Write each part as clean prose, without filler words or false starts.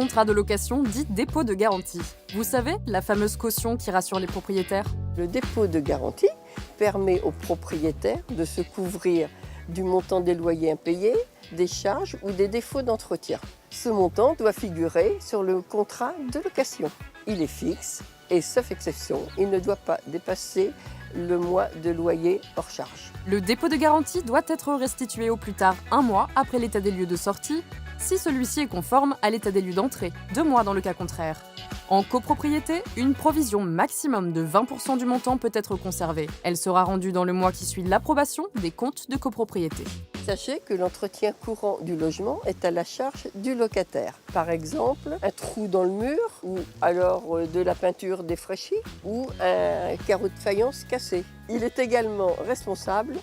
contrat de location dit dépôt de garantie. Vous savez, la fameuse caution qui rassure les propriétaires. Le dépôt de garantie permet aux propriétaires de se couvrir du montant des loyers impayés, des charges ou des défauts d'entretien. Ce montant doit figurer sur le contrat de location. Il est fixe et, sauf exception, il ne doit pas dépasser le mois de loyer hors charge. Le dépôt de garantie doit être restitué au plus tard 1 mois après l'état des lieux de sortie, si celui-ci est conforme à l'état des lieux d'entrée, 2 mois dans le cas contraire. En copropriété, une provision maximum de 20% du montant peut être conservée. Elle sera rendue dans le mois qui suit l'approbation des comptes de copropriété. Sachez que l'entretien courant du logement est à la charge du locataire. Par exemple, un trou dans le mur, ou alors de la peinture défraîchie, ou un carreau de faïence cassé. Il est également responsable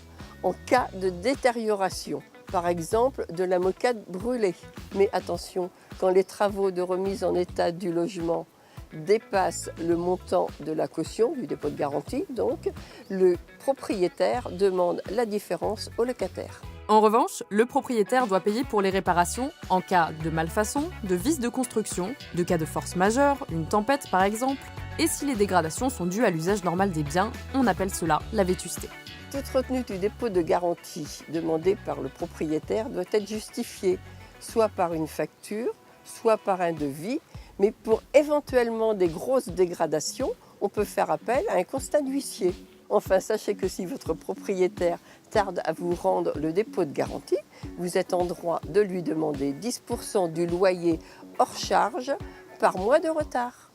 en cas de détérioration. Par exemple, de la moquette brûlée. Mais attention, quand les travaux de remise en état du logement dépassent le montant de la caution, du dépôt de garantie, donc, le propriétaire demande la différence au locataire. En revanche, le propriétaire doit payer pour les réparations en cas de malfaçon, de vice de construction, de cas de force majeure, une tempête par exemple, et si les dégradations sont dues à l'usage normal des biens, on appelle cela la vétusté. Toute retenue du dépôt de garantie demandée par le propriétaire doit être justifiée, soit par une facture, soit par un devis, mais pour éventuellement des grosses dégradations, on peut faire appel à un constat d'huissier. Enfin, sachez que si votre propriétaire tarde à vous rendre le dépôt de garantie, vous êtes en droit de lui demander 10% du loyer hors charge par mois de retard.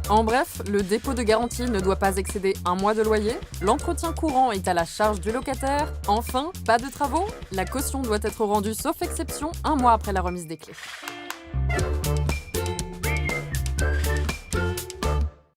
En bref, le dépôt de garantie ne doit pas excéder 1 mois de loyer, l'entretien courant est à la charge du locataire, enfin, pas de travaux, la caution doit être rendue sauf exception 1 mois après la remise des clés.